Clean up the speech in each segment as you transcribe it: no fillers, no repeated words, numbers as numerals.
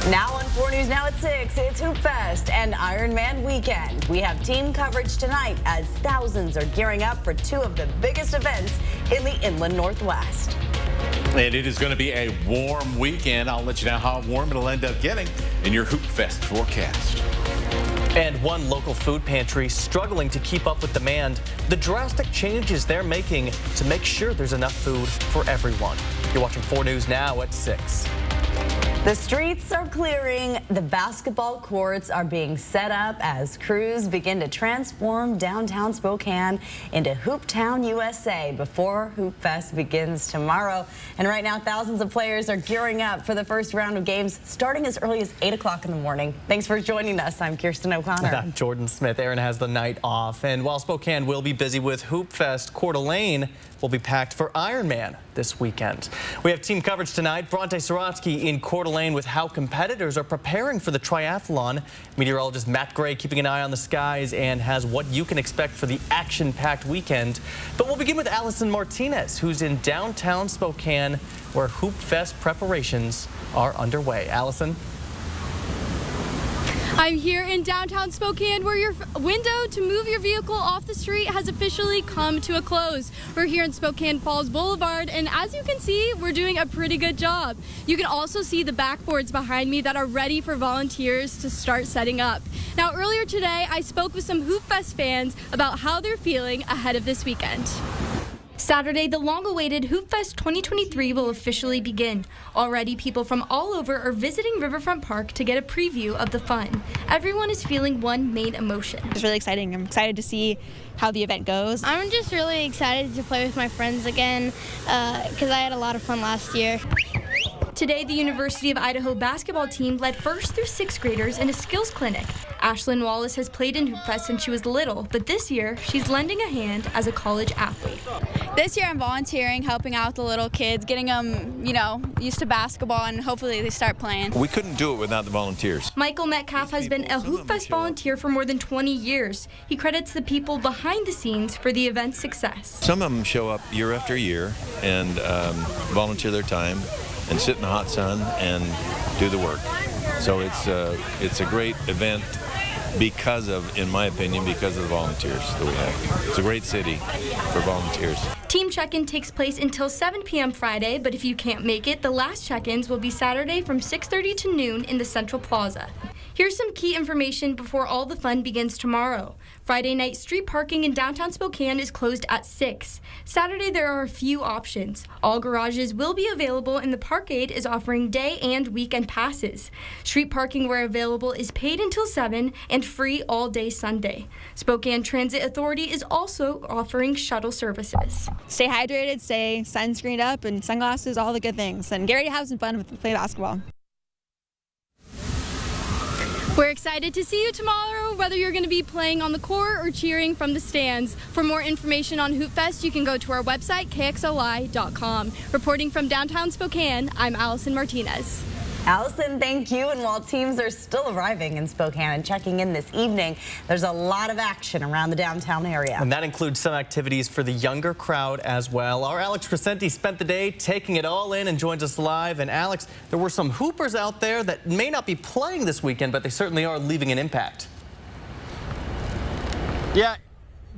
Now on 4 News Now at 6, it's Hoopfest and Ironman weekend. We have team coverage tonight as thousands are gearing up for two of the biggest events in the inland Northwest. And it is going to be a warm weekend. I'll let you know how warm it'll end up getting in your Hoopfest forecast. And one local food pantry struggling to keep up with demand. The drastic changes they're making to make sure there's enough food for everyone. You're watching 4 News Now at 6. The streets are clearing. The basketball courts are being set up as crews begin to transform downtown Spokane into Hooptown, USA before Hoopfest begins tomorrow. And right now, thousands of players are gearing up for the first round of games starting as early as 8 o'clock in the morning. Thanks for joining us. I'm Kirsten O'Connor. I'm Jordan Smith. Aaron has the night off. And while Spokane will be busy with Hoopfest, Coeur d'Alene will be packed for Ironman this weekend. We have team coverage tonight. Bronte Sorotsky in Coeur d'Alene with how competitors are preparing for the triathlon. Meteorologist Matt Gray keeping an eye on the skies and has what you can expect for the action-packed weekend. But we'll begin with Allison Martinez, who's in downtown Spokane, where Hoopfest preparations are underway. Allison? I'm here in downtown Spokane, where your window to move your vehicle off the street has officially come to a close. We're here in Spokane Falls Boulevard, and as you can see, we're doing a pretty good job. You can also see the backboards behind me that are ready for volunteers to start setting up. Now, earlier today, I spoke with some Hoopfest fans about how they're feeling ahead of this weekend. Saturday, the long-awaited Hoopfest 2023 will officially begin. Already, people from all over are visiting Riverfront Park to get a preview of the fun. Everyone is feeling one main emotion. It's really exciting. I'm excited to see how the event goes. I'm just really excited to play with my friends again because I had a lot of fun last year. Today, the University of Idaho basketball team led 1st through 6th graders in a skills clinic. Ashlyn Wallace has played in Hoopfest since she was little, but this year, she's lending a hand as a college athlete. This year I'm volunteering, helping out with the little kids, getting them, used to basketball, and hopefully they start playing. We couldn't do it without the volunteers. Michael Metcalf has been a Hoopfest volunteer for more than 20 years. He credits the people behind the scenes for the event's success. Some of them show up year after year and volunteer their time and sit in the hot sun and do the work. So it's a great event because of, in my opinion, because of the volunteers that we have. It's a great city for volunteers. Team check-in takes place until 7 p.m. Friday, but if you can't make it, the last check-ins will be Saturday from 6:30 to noon in the Central Plaza. Here's some key information before all the fun begins tomorrow. Friday night, street parking in downtown Spokane is closed at 6. Saturday, there are a few options. All garages will be available, and the Parkade is offering day and weekend passes. Street parking where available is paid until 7 and free all day Sunday. Spokane Transit Authority is also offering shuttle services. Stay hydrated, stay sunscreened up, and sunglasses, all the good things. And get ready to have some fun with play basketball. We're excited to see you tomorrow, whether you're going to be playing on the court or cheering from the stands. For more information on Hoopfest, you can go to our website, kxly.com. Reporting from downtown Spokane, I'm Allison Martinez. Allison, thank you. And while teams are still arriving in Spokane and checking in this evening, there's a lot of action around the downtown area. And that includes some activities for the younger crowd as well. Our Alex Crescenti spent the day taking it all in and joins us live. And Alex, there were some hoopers out there that may not be playing this weekend, but they certainly are leaving an impact. Yeah.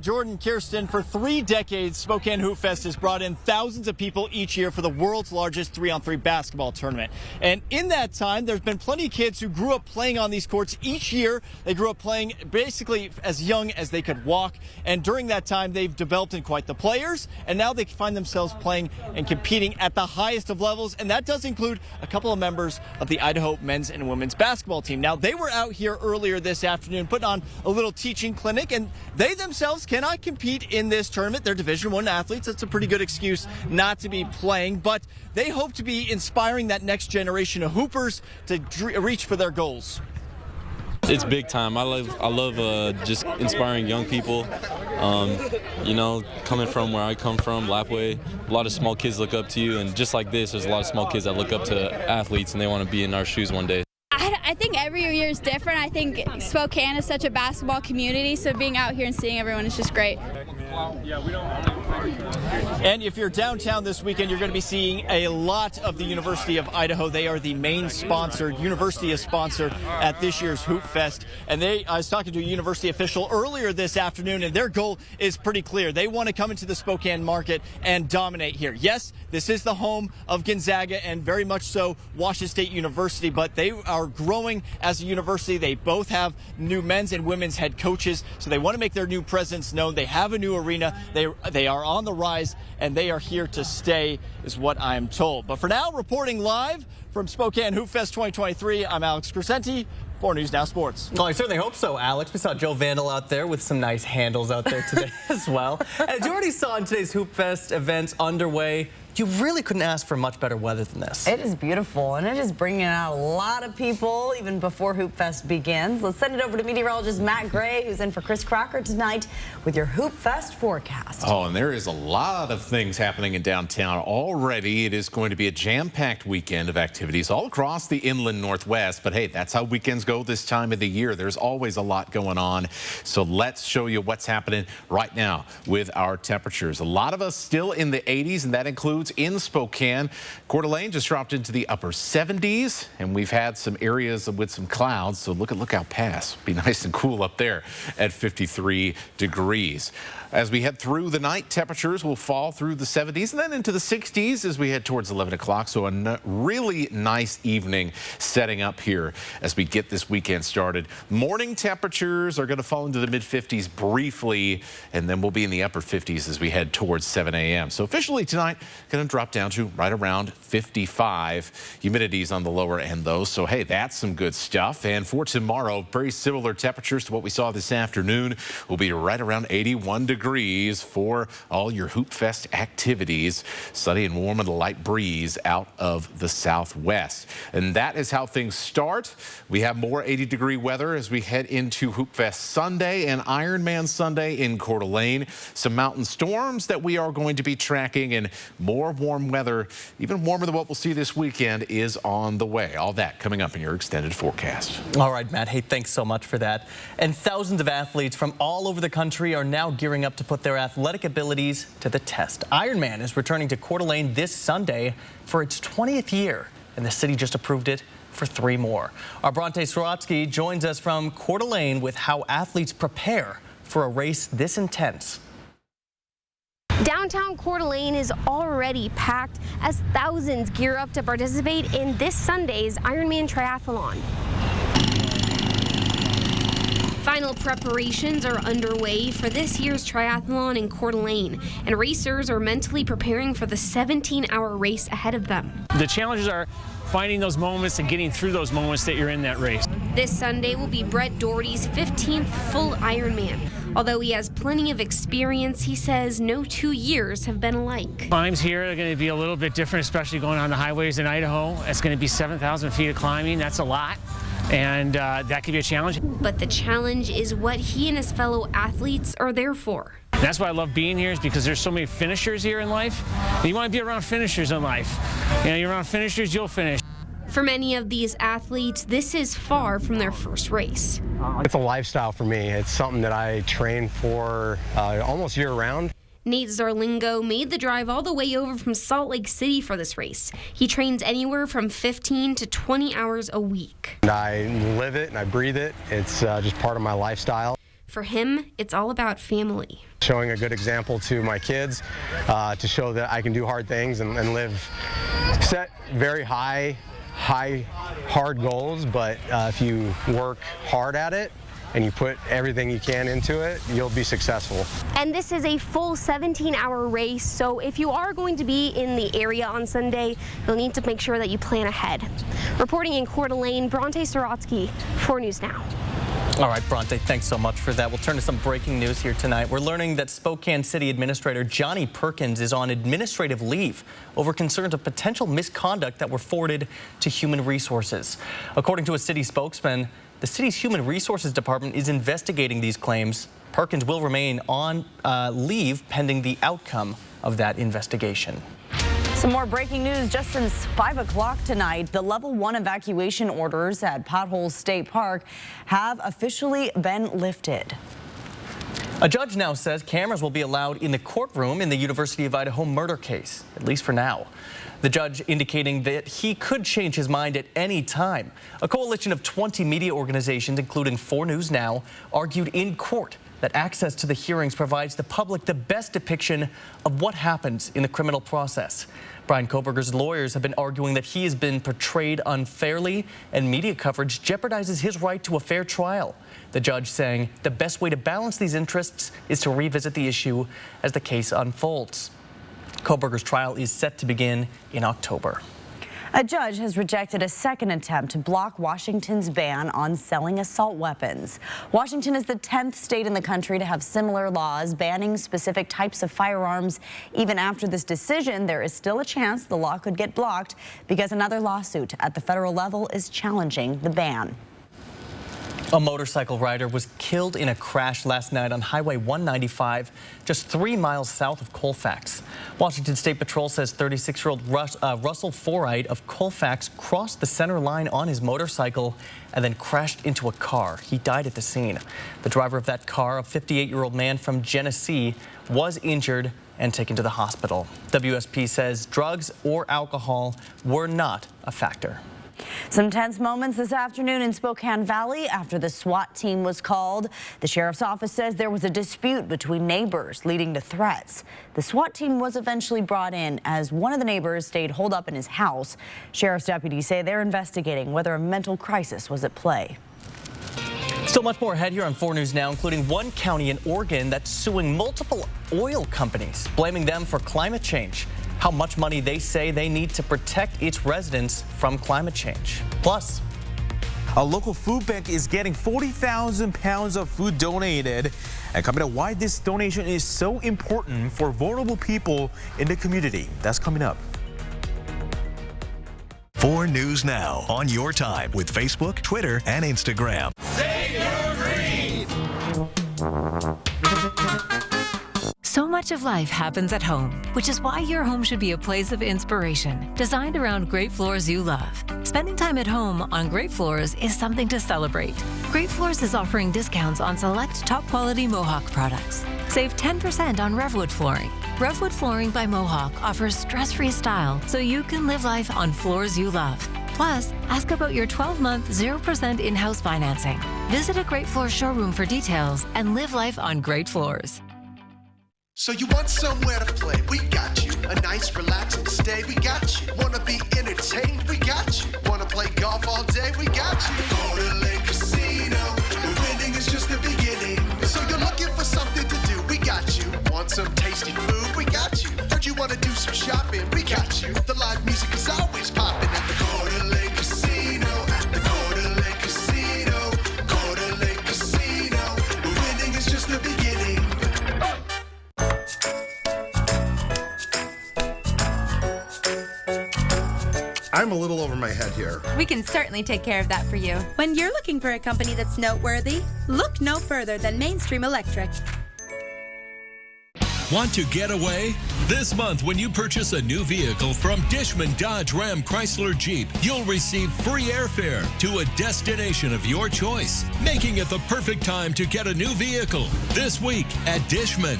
Jordan, Kirsten, for 3 decades, Spokane Hoopfest has brought in thousands of people each year for the world's largest 3-on-3 basketball tournament. And in that time, there's been plenty of kids who grew up playing on these courts each year. They grew up playing basically as young as they could walk. And during that time, they've developed in quite the players. And now they find themselves playing and competing at the highest of levels. And that does include a couple of members of the Idaho men's and women's basketball team. Now, they were out here earlier this afternoon putting on a little teaching clinic, and they themselves cannot compete in this tournament. They're Division I athletes. That's a pretty good excuse not to be playing, but they hope to be inspiring that next generation of hoopers to reach for their goals. It's big time. I love just inspiring young people. Coming from where I come from, Lapway, a lot of small kids look up to you, and just like this, there's a lot of small kids that look up to athletes and they want to be in our shoes one day. I think every year is different. I think Spokane is such a basketball community, so being out here and seeing everyone is just great. Yeah, we don't And if you're downtown this weekend, you're going to be seeing a lot of the University of Idaho. They are the main sponsor. University is sponsored at this year's Hoopfest. And I was talking to a university official earlier this afternoon, and their goal is pretty clear. They want to come into the Spokane market and dominate here. Yes, this is the home of Gonzaga and very much so Washington State University, but they are growing as a university. They both have new men's and women's head coaches, so they want to make their new presence known. They have a new arena. They are on the rise, and they are here to stay, is what I'm told. But for now, reporting live from Spokane Hoopfest 2023, I'm Alex Crescenti for News Now Sports. Well, I certainly hope so, Alex. We saw Joe Vandal out there with some nice handles out there today as well. As you already saw in today's Hoopfest events underway, you really couldn't ask for much better weather than this. It is beautiful, and it is bringing out a lot of people even before Hoopfest begins. Let's send it over to meteorologist Matt Gray, who's in for Chris Crocker tonight with your Hoopfest forecast. Oh, and there is a lot of things happening in downtown already. It is going to be a jam-packed weekend of activities all across the inland Northwest. But hey, that's how weekends go this time of the year. There's always a lot going on. So let's show you what's happening right now with our temperatures. A lot of us still in the 80s, and that includes in Spokane. Coeur d'Alene just dropped into the upper 70s, and we've had some areas with some clouds. So look at Lookout Pass. Be nice and cool up there at 53 degrees. As we head through the night, temperatures will fall through the 70s and then into the 60s as we head towards 11 o'clock. So a really nice evening setting up here as we get this weekend started. Morning temperatures are going to fall into the mid-50s briefly, and then we'll be in the upper 50s as we head towards 7 a.m. So officially tonight, going to drop down to right around 55. Humidity's on the lower end, though. So, hey, that's some good stuff. And for tomorrow, very similar temperatures to what we saw this afternoon. We'll be right around 81 degrees for all your Hoopfest activities. Sunny and warm and a light breeze out of the southwest. And that is how things start. We have more 80-degree weather as we head into Hoopfest Sunday and Ironman Sunday in Coeur d'Alene. Some mountain storms that we are going to be tracking, and more warm weather, even warmer than what we'll see this weekend, is on the way. All that coming up in your extended forecast. All right, Matt. Hey, thanks so much for that. And thousands of athletes from all over the country are now gearing up to put their athletic abilities to the test. Ironman is returning to Coeur d'Alene this Sunday for its 20th year, and the city just approved it for 3 more. Our Bronte Swarovski joins us from Coeur d'Alene with how athletes prepare for a race this intense. Downtown Coeur d'Alene is already packed as thousands gear up to participate in this Sunday's Ironman triathlon. Final preparations are underway for this year's triathlon in Coeur d'Alene, and racers are mentally preparing for the 17-hour race ahead of them. The challenges are finding those moments and getting through those moments that you're in that race. This Sunday will be Brett Doherty's 15th full Ironman. Although he has plenty of experience, he says no 2 years have been alike. Climbs here are going to be a little bit different, especially going on the highways in Idaho. It's going to be 7,000 feet of climbing. That's a lot. And that could be a challenge. But the challenge is what he and his fellow athletes are there for. That's why I love being here, is because there's so many finishers here in life. And you want to be around finishers in life. You know, you're around finishers, you'll finish. For many of these athletes, this is far from their first race. It's a lifestyle for me. It's something that I train for almost year-round. Nate Zarlingo made the drive all the way over from Salt Lake City for this race. He trains anywhere from 15 to 20 hours a week. And I live it and I breathe it. It's just part of my lifestyle. For him, it's all about family. Showing a good example to my kids to show that I can do hard things and set very high, hard goals, but if you work hard at it, and you put everything you can into it, you'll be successful. And this is a full 17-hour race, so if you are going to be in the area on Sunday, you'll need to make sure that you plan ahead. Reporting in Coeur d'Alene, Bronte Swarovski for News Now. All right, Bronte, thanks so much for that. We'll turn to some breaking news here tonight. We're learning that Spokane City Administrator Johnny Perkins is on administrative leave over concerns of potential misconduct that were forwarded to Human Resources. According to a city spokesman, the city's Human Resources Department is investigating these claims. Perkins will remain on leave pending the outcome of that investigation. Some more breaking news just since 5 o'clock tonight. The level 1 evacuation orders at Potholes State Park have officially been lifted. A judge now says cameras will be allowed in the courtroom in the University of Idaho murder case, at least for now. The judge indicating that he could change his mind at any time. A coalition of 20 media organizations, including 4 News Now, argued in court that access to the hearings provides the public the best depiction of what happens in the criminal process. Brian Koberger's lawyers have been arguing that he has been portrayed unfairly and media coverage jeopardizes his right to a fair trial. The judge saying the best way to balance these interests is to revisit the issue as the case unfolds. Koberger's trial is set to begin in October. A judge has rejected a second attempt to block Washington's ban on selling assault weapons. Washington is the 10th state in the country to have similar laws banning specific types of firearms. Even after this decision, there is still a chance the law could get blocked because another lawsuit at the federal level is challenging the ban. A motorcycle rider was killed in a crash last night on Highway 195, just 3 miles south of Colfax. Washington State Patrol says 36-year-old Russell Foride of Colfax crossed the center line on his motorcycle and then crashed into a car. He died at the scene. The driver of that car, a 58-year-old man from Genesee, was injured and taken to the hospital. WSP says drugs or alcohol were not a factor. Some tense moments this afternoon in Spokane Valley after the SWAT team was called. The sheriff's office says there was a dispute between neighbors leading to threats. The SWAT team was eventually brought in as one of the neighbors stayed holed up in his house. Sheriff's deputies say they're investigating whether a mental crisis was at play. Still much more ahead here on 4 News Now, including one county in Oregon that's suing multiple oil companies, blaming them for climate change. How much money they say they need to protect its residents from climate change. Plus, a local food bank is getting 40,000 pounds of food donated. And coming up, why this donation is so important for vulnerable people in the community. That's coming up. 4 News Now on your time with Facebook, Twitter, and Instagram. Save your green! So much of life happens at home, which is why your home should be a place of inspiration, designed around great floors you love. Spending time at home on Great Floors is something to celebrate. Great Floors is offering discounts on select top-quality Mohawk products. Save 10% on Revwood flooring. Revwood Flooring by Mohawk offers stress-free style so you can live life on floors you love. Plus, ask about your 12-month 0% in-house financing. Visit a Great Floors showroom for details and live life on Great Floors. So you want somewhere to play? We got you. A nice relaxing stay? We got you. Wanna be entertained? We got you. Wanna play golf all day? We got you. Go to Lake Casino. Winning is just the beginning. So you're looking for something to do? We got you. Want some tasty food? We got you. Heard you wanna do some shopping? We got you. The live music is always popping at the Go to Lake Casino. At the Go to Lake Casino. Go to Lake Casino. Winning is just the beginning. I'm a little over my head here. We can certainly take care of that for you. When you're looking for a company that's noteworthy, look no further than Mainstream Electric. Want to get away? This month, when you purchase a new vehicle from Dishman Dodge Ram Chrysler Jeep, you'll receive free airfare to a destination of your choice, making it the perfect time to get a new vehicle this week at Dishman.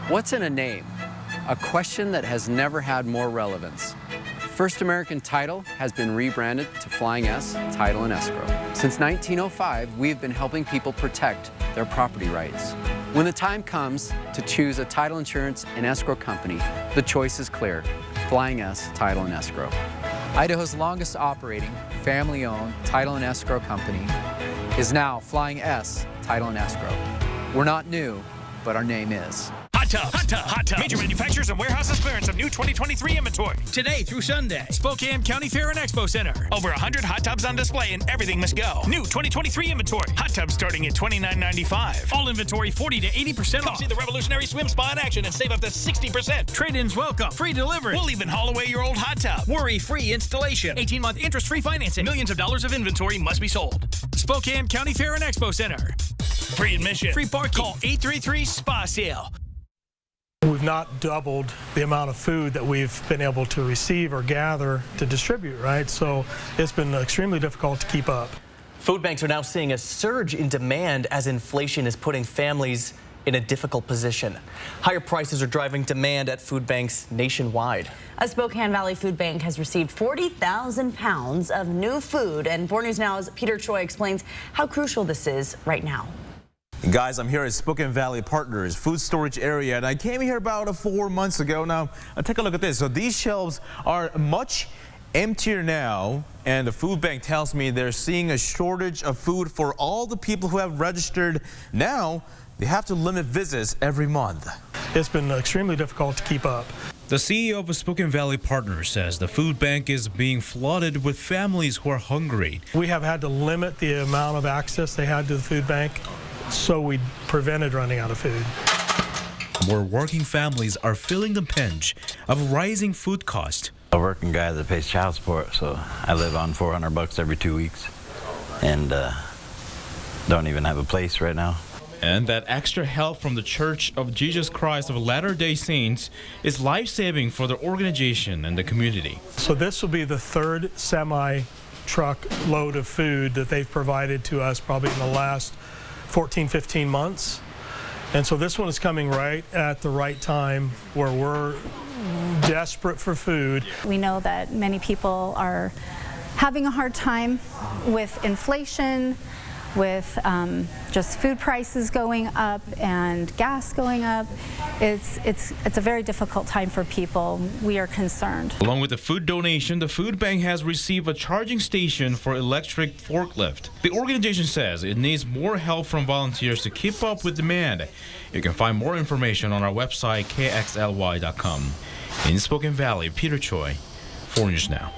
What's in a name? A question that has never had more relevance. First American Title has been rebranded to Flying S Title and Escrow. Since 1905, we've been helping people protect their property rights. When the time comes to choose a title insurance and escrow company, the choice is clear: Flying S Title and Escrow. Idaho's longest operating, family-owned title and escrow company is now Flying S Title and Escrow. We're not new, but our name is. Hot Tub. Major manufacturers and warehouses clearance of new 2023 inventory. Today through Sunday. Spokane County Fair and Expo Center. Over 100 hot tubs on display and everything must go. New 2023 inventory. Hot tubs starting at $29.95. All inventory 40 to 80% off. Come see the revolutionary swim spa in action and save up to 60%. Trade-ins welcome. Free delivery. We'll even haul away your old hot tub. Worry-free installation. 18-month interest-free financing. Millions of dollars of inventory must be sold. Spokane County Fair and Expo Center. Free admission. Free parking. Call 833-SPA-SALE. We've not doubled the amount of food that we've been able to receive or gather to distribute, right? So it's been extremely difficult to keep up. Food banks are now seeing a surge in demand as inflation is putting families in a difficult position. Higher prices are driving demand at food banks nationwide. A Spokane Valley food bank has received 40,000 pounds of new food, and 4 News Now's Peter Choi explains how crucial this is right now. Guys, I'm here at Spokane Valley Partners food storage area, and I came here about 4 months ago. Now, take a look at this. So these shelves are much emptier now, and the food bank tells me they're seeing a shortage of food for all the people who have registered. Now, they have to limit visits every month. It's been extremely difficult to keep up. The CEO of Spokane Valley Partners says the food bank is being flooded with families who are hungry. We have had to limit the amount of access they had to the food bank, so we prevented running out of food. More working families are feeling the pinch of rising food costs. A working guy that pays child support, so I live on $400 every 2 weeks and don't even have a place right now. And that extra help from the Church of Jesus Christ of Latter-day Saints is life-saving for the organization and the community. So this will be the third semi-truck load of food that they've provided to us probably in the last 14, 15 months. And so this one is coming right at the right time where we're desperate for food. We know that many people are having a hard time with inflation, with just food prices going up and gas going up. It's a very difficult time for people. We are concerned. Along with the food donation, the food bank has received a charging station for electric forklift. The organization says it needs more help from volunteers to keep up with demand. You can find more information on our website, kxly.com. In Spokane Valley, Peter Choi, 4 News Now.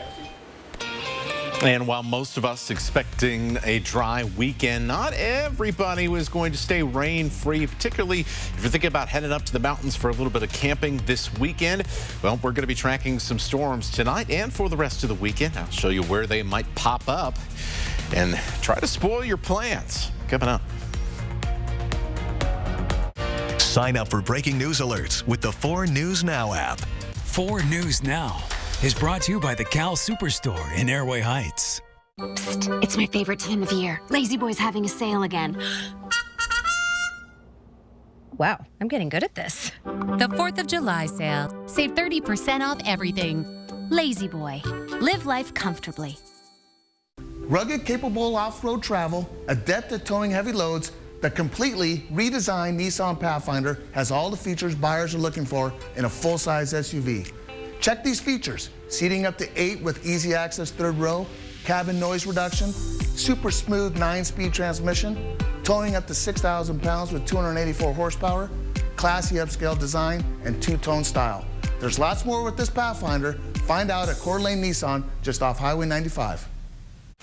And while most of us expecting a dry weekend, not everybody was going to stay rain-free, particularly if you're thinking about heading up to the mountains for a little bit of camping this weekend. Well, we're going to be tracking some storms tonight and for the rest of the weekend. I'll show you where they might pop up and try to spoil your plans. Coming up. Sign up for breaking news alerts with the 4 News Now app. 4 News Now is brought to you by the Cal Superstore in Airway Heights. Psst, it's my favorite time of year. Lazy Boy's having a sale again. Wow, I'm getting good at this. The 4th of July sale. Save 30% off everything. Lazy Boy. Live life comfortably. Rugged, capable off-road travel, adept at towing heavy loads, the completely redesigned Nissan Pathfinder has all the features buyers are looking for in a full-size SUV. Check these features: seating up to 8 with easy access 3rd row, cabin noise reduction, super smooth 9-speed transmission, towing up to 6,000 pounds with 284 horsepower, classy upscale design, and 2-tone style. There's lots more with this Pathfinder. Find out at Coeur d'Alene Nissan, just off Highway 95.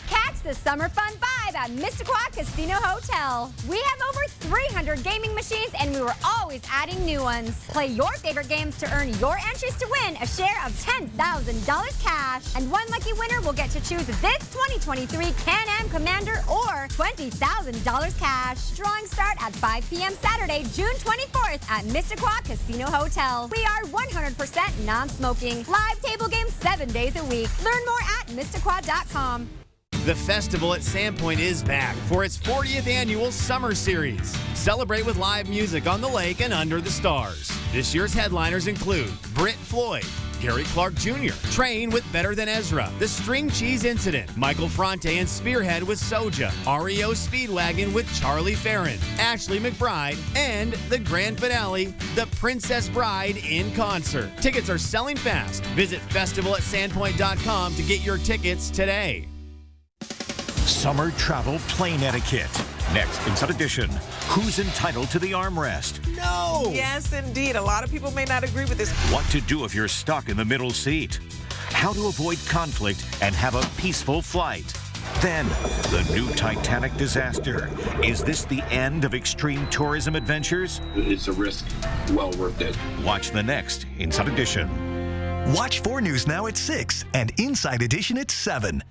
Catch the summer fun vibe at Mississauga Casino Hotel. We have over 300 gaming machines, and we were always adding new ones. Play your favorite games to earn your entries to win a share of $10,000 cash. And one lucky winner will get to choose this 2023 Can-Am Commander or $20,000 cash. Drawings start at 5 p.m. Saturday, June 24th at Mississauga Casino Hotel. We are 100% non-smoking. Live table games 7 days a week. Learn more at Mississauga.com. The festival at Sandpoint is back for its 40th annual Summer Series. Celebrate with live music on the lake and under the stars. This year's headliners include Britt Floyd, Gary Clark Jr., Train with Better Than Ezra, The String Cheese Incident, Michael Fronte and Spearhead with Soja, REO Speedwagon with Charlie Farron, Ashley McBride, and the grand finale, The Princess Bride in concert. Tickets are selling fast. Visit festivalatsandpoint.com to get your tickets today. Summer travel plane etiquette. Next, Inside Edition, who's entitled to the armrest? No! Yes, indeed. A lot of people may not agree with this. What to do if you're stuck in the middle seat? How to avoid conflict and have a peaceful flight? Then, the new Titanic disaster. Is this the end of extreme tourism adventures? It's a risk well worth it. Watch the next Inside Edition. Watch 4 News Now at 6 and Inside Edition at 7.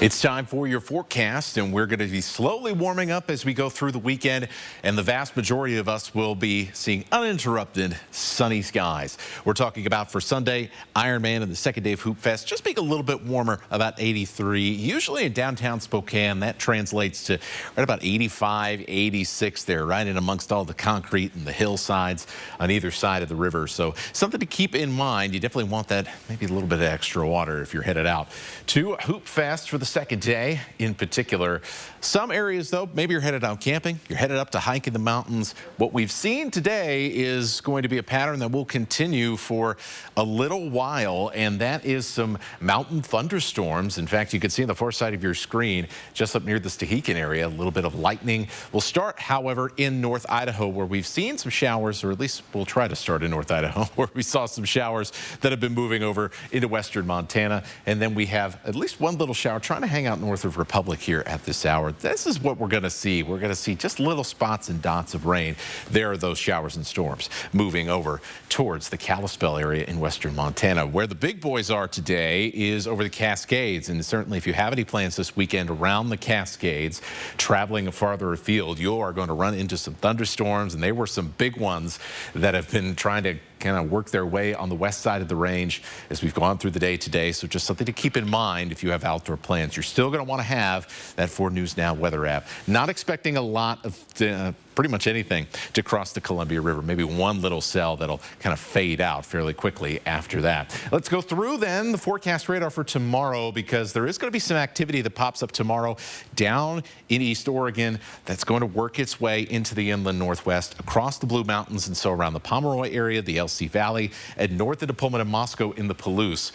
It's time for your forecast, and we're going to be slowly warming up as we go through the weekend, and the vast majority of us will be seeing uninterrupted sunny skies. We're talking about for Sunday, Ironman and the second day of Hoopfest, just being a little bit warmer, about 83. Usually in downtown Spokane, that translates to right about 85, 86 there, right in amongst all the concrete and the hillsides on either side of the river. So something to keep in mind. You definitely want that, maybe a little bit of extra water if you're headed out to Hoopfest for the second day in particular. Some areas, though, maybe you're headed out camping, you're headed up to hike in the mountains. What we've seen today is going to be a pattern that will continue for a little while, and that is some mountain thunderstorms. In fact, you can see on the far side of your screen, just up near the Stehekin area, a little bit of lightning. We'll start, however, in North Idaho, where we've seen some showers, or at least we'll try to start in North Idaho, where we saw some showers that have been moving over into western Montana. And then we have at least one little shower trying to hang out north of Republic here at this hour. This is what we're going to see. We're going to see just little spots and dots of rain. There are those showers and storms moving over towards the Kalispell area in western Montana. Where the big boys are today is over the Cascades, and certainly if you have any plans this weekend around the Cascades, traveling farther afield, you are going to run into some thunderstorms, and they were some big ones that have been trying to kind of work their way on the west side of the range as we've gone through the day today. So just something to keep in mind if you have outdoor plans. You're still going to want to have that 4 News Now weather app. Not expecting a lot of pretty much anything to cross the Columbia River. Maybe one little cell that'll kind of fade out fairly quickly after that. Let's go through then the forecast radar for tomorrow, because there is going to be some activity that pops up tomorrow down in East Oregon that's going to work its way into the inland Northwest, across the Blue Mountains, and so around the Pomeroy area, the LC Valley, and north of the Pullman and Moscow in the Palouse.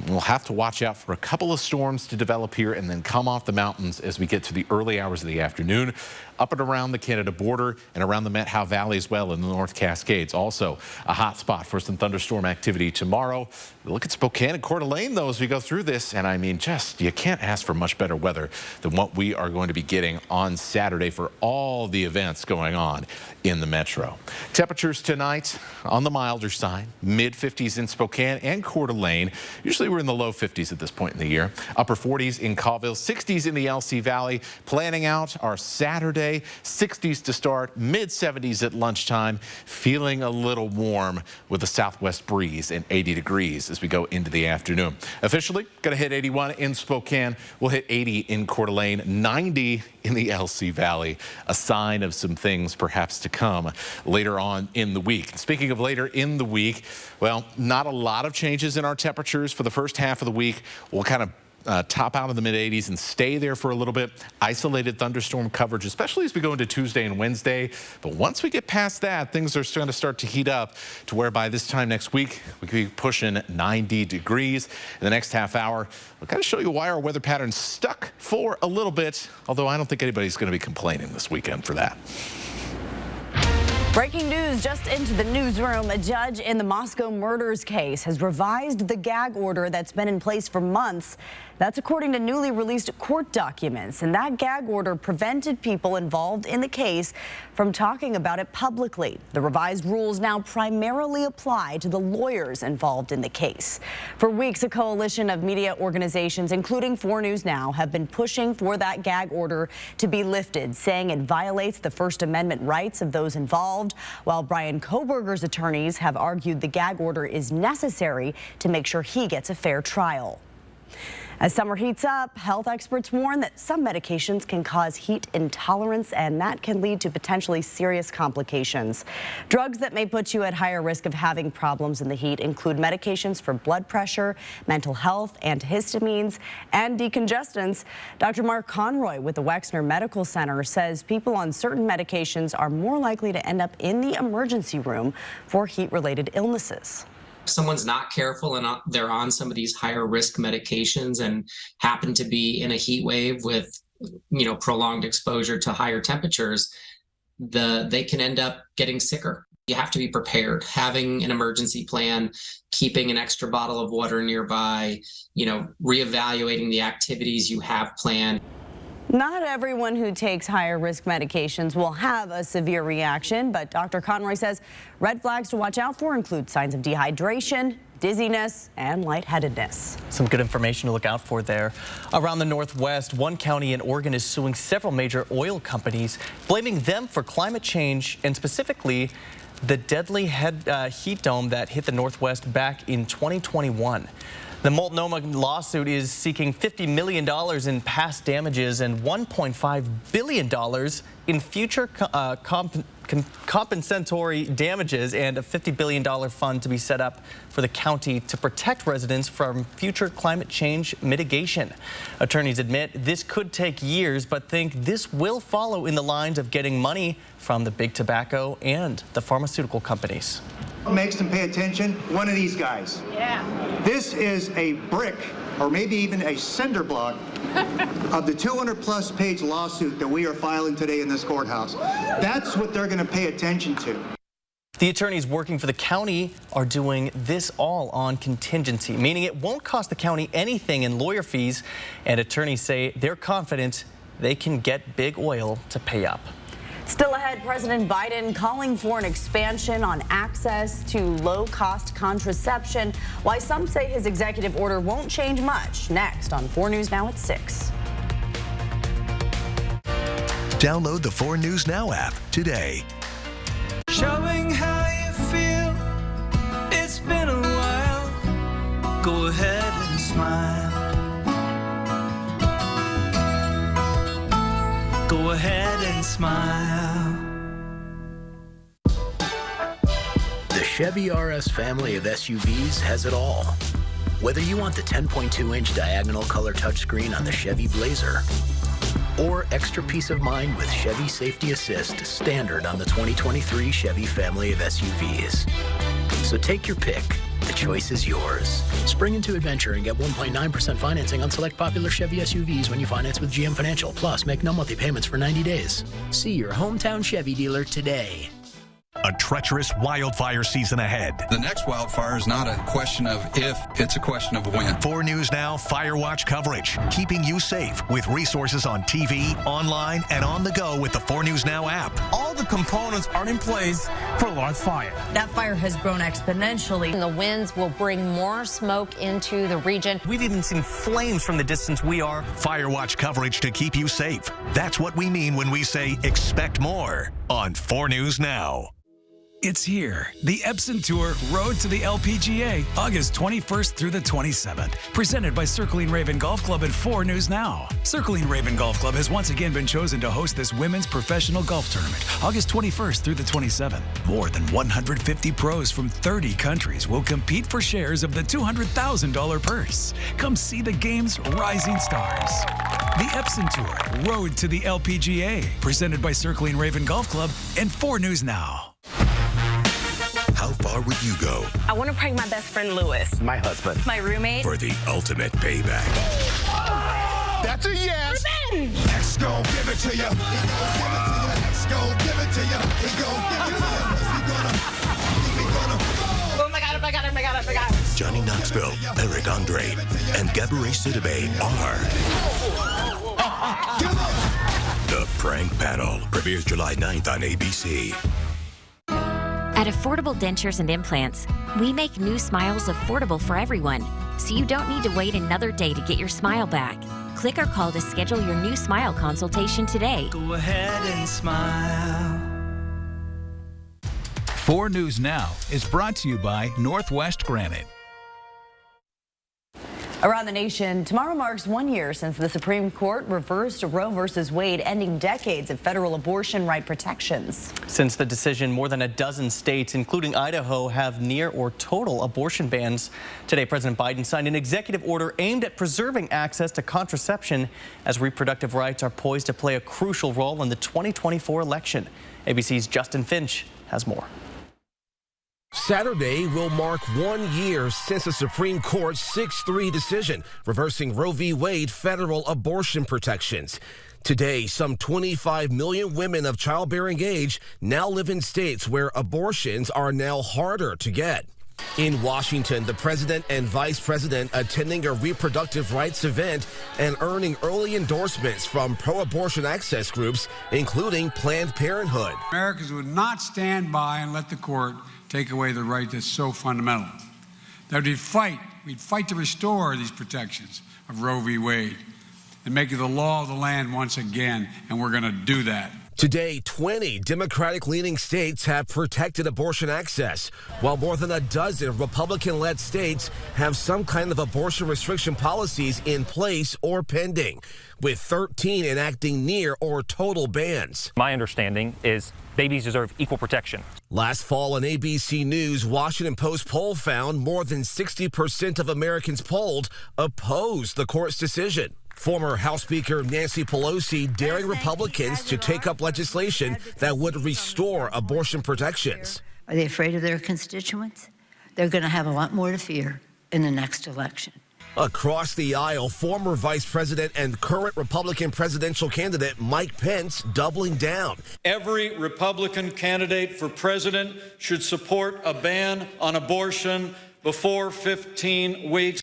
We'll have to watch out for a couple of storms to develop here and then come off the mountains as we get to the early hours of the afternoon. Up and around the Canada border and around the Methow Valley as well in the North Cascades. Also a hot spot for some thunderstorm activity tomorrow. Look at Spokane and Coeur d'Alene, though, as we go through this. And I mean, just you can't ask for much better weather than what we are going to be getting on Saturday for all the events going on in the metro. Temperatures tonight on the milder side, mid-50s in Spokane and Coeur d'Alene. Usually we're in the low 50s at this point in the year. Upper 40s in Colville, 60s in the LC Valley. Planning out our Saturday, 60s to start, mid-70s at lunchtime. Feeling a little warm with a southwest breeze and 80 degrees as we go into the afternoon. Officially going to hit 81 in Spokane. We'll hit 80 in Coeur d'Alene, 90 in the LC Valley. A sign of some things perhaps to come later on in the week. Speaking of later in the week, well, not a lot of changes in our temperatures for the first half of the week. We'll kind of top out in the mid-80s and stay there for a little bit. Isolated thunderstorm coverage, especially as we go into Tuesday and Wednesday. But once we get past that, things are going to start to heat up to where by this time next week, we could be pushing 90 degrees. In the next half hour, we'll kind of show you why our weather pattern's stuck for a little bit, although I don't think anybody's going to be complaining this weekend for that. Breaking news just into the newsroom. A judge in the Moscow murders case has revised the gag order that's been in place for months. That's according to newly released court documents. And that gag order prevented people involved in the case from talking about it publicly. The revised rules now primarily apply to the lawyers involved in the case. For weeks, a coalition of media organizations, including 4 News Now, have been pushing for that gag order to be lifted, saying it violates the First Amendment rights of those involved, while Brian Kohberger's attorneys have argued the gag order is necessary to make sure he gets a fair trial. As summer heats up, health experts warn that some medications can cause heat intolerance, and that can lead to potentially serious complications. Drugs that may put you at higher risk of having problems in the heat include medications for blood pressure, mental health, antihistamines, and decongestants. Dr. Mark Conroy with the Wexner Medical Center says people on certain medications are more likely to end up in the emergency room for heat-related illnesses. If someone's not careful and they're on some of these higher risk medications and happen to be in a heat wave with, prolonged exposure to higher temperatures, they can end up getting sicker. You have to be prepared. Having an emergency plan, keeping an extra bottle of water nearby, reevaluating the activities you have planned. Not everyone who takes higher risk medications will have a severe reaction, but Dr. Conroy says red flags to watch out for include signs of dehydration, dizziness and lightheadedness. Some good information to look out for there. Around the Northwest, one county in Oregon is suing several major oil companies, blaming them for climate change and specifically the deadly heat dome that hit the Northwest back in 2021. The Multnomah lawsuit is seeking $50 million in past damages and $1.5 billion in future compensatory damages, and a $50 billion fund to be set up for the county to protect residents from future climate change mitigation. Attorneys admit this could take years, but think this will follow in the lines of getting money from the big tobacco and the pharmaceutical companies. What makes them pay attention? One of these guys. Yeah. This is a brick, or maybe even a cinder block, of the 200-plus page lawsuit that we are filing today in this courthouse. That's what they're going to pay attention to. The attorneys working for the county are doing this all on contingency, meaning it won't cost the county anything in lawyer fees, and attorneys say they're confident they can get big oil to pay up. Still ahead, President Biden calling for an expansion on access to low-cost contraception, why some say his executive order won't change much. Next on 4 News Now at 6. Download the 4 News Now app today. Showing how you feel, it's been a while. Go ahead and smile. Go ahead and smile. The Chevy RS family of SUVs has it all. Whether you want the 10.2-inch diagonal color touchscreen on the Chevy Blazer or extra peace of mind with Chevy Safety Assist standard on the 2023 Chevy family of SUVs. So take your pick. The choice is yours. Spring into adventure and get 1.9% financing on select popular Chevy SUVs when you finance with GM Financial. Plus, make no monthly payments for 90 days. See your hometown Chevy dealer today. A treacherous wildfire season ahead. The next wildfire is not a question of if, it's a question of when. 4 News Now Fire Watch coverage, keeping you safe with resources on TV, online, and on the go with the 4 News Now app. All the components are in place for a large fire. That fire has grown exponentially. The winds will bring more smoke into the region. We've even seen flames from the distance we are. Fire Watch coverage to keep you safe. That's what we mean when we say expect more on 4 News Now. It's here. The Epson Tour Road to the LPGA, August 21st through the 27th. Presented by Circling Raven Golf Club at 4 News Now. Circling Raven Golf Club has once again been chosen to host this women's professional golf tournament, August 21st through the 27th. More than 150 pros from 30 countries will compete for shares of the $200,000 purse. Come see the game's rising stars. The Epson Tour Road to the LPGA, presented by Circling Raven Golf Club and 4 News Now. How far would you go? I want to prank my best friend Lewis. My husband. My roommate. For the ultimate payback. That's a yes. Revenge. X gon' give it to you. X gon' give it to you. He gon' give it to you. Oh my God, oh my God, oh my God, oh my God. Johnny Knoxville, Eric Andre, and Gabourey Sidibe are The Prank Panel. Premieres July 9th on ABC. At Affordable Dentures and Implants, we make new smiles affordable for everyone, so you don't need to wait another day to get your smile back. Click or call to schedule your new smile consultation today. Go ahead and smile. 4 News Now is brought to you by Northwest Granite. Around the nation, tomorrow marks 1 year since the Supreme Court reversed Roe v. Wade, ending decades of federal abortion right protections. Since the decision, more than a dozen states, including Idaho, have near or total abortion bans. Today, President Biden signed an executive order aimed at preserving access to contraception as reproductive rights are poised to play a crucial role in the 2024 election. ABC's Justin Finch has more. Saturday will mark 1 year since the Supreme Court's 6-3 decision reversing Roe v. Wade federal abortion protections. Today, some 25 million women of childbearing age now live in states where abortions are now harder to get. In Washington, the president and vice president attending a reproductive rights event and earning early endorsements from pro-abortion access groups, including Planned Parenthood. Americans would not stand by and let the court take away the right that's so fundamental. that we'd fight to restore these protections of Roe v. Wade and make it the law of the land once again, and we're going to do that. Today, 20 Democratic-leaning states have protected abortion access, while more than a dozen Republican-led states have some kind of abortion restriction policies in place or pending, with 13 enacting near or total bans. My understanding is babies deserve equal protection. Last fall, an ABC News Washington Post poll found more than 60% of Americans polled opposed the court's decision. Former House Speaker Nancy Pelosi daring Republicans to take up legislation that would restore abortion protections. Are they afraid of their constituents? They're going to have a lot more to fear in the next election. Across the aisle, former Vice President and current Republican presidential candidate Mike Pence doubling down. Every Republican candidate for president should support a ban on abortion before 15 weeks.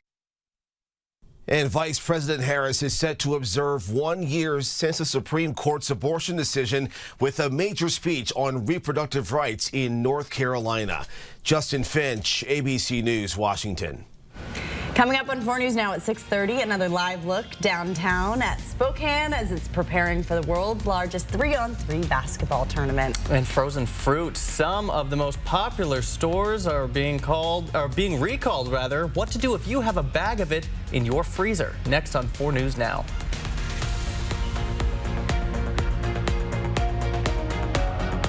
And Vice President Harris is set to observe 1 year since the Supreme Court's abortion decision with a major speech on reproductive rights in North Carolina. Justin Finch, ABC News, Washington. Coming up on 4 News Now at 6:30, another live look downtown at Spokane as it's preparing for the world's largest 3-on-3 basketball tournament. And frozen fruit. Some of the most popular stores are being recalled. What to do if you have a bag of it in your freezer? Next on 4 News Now.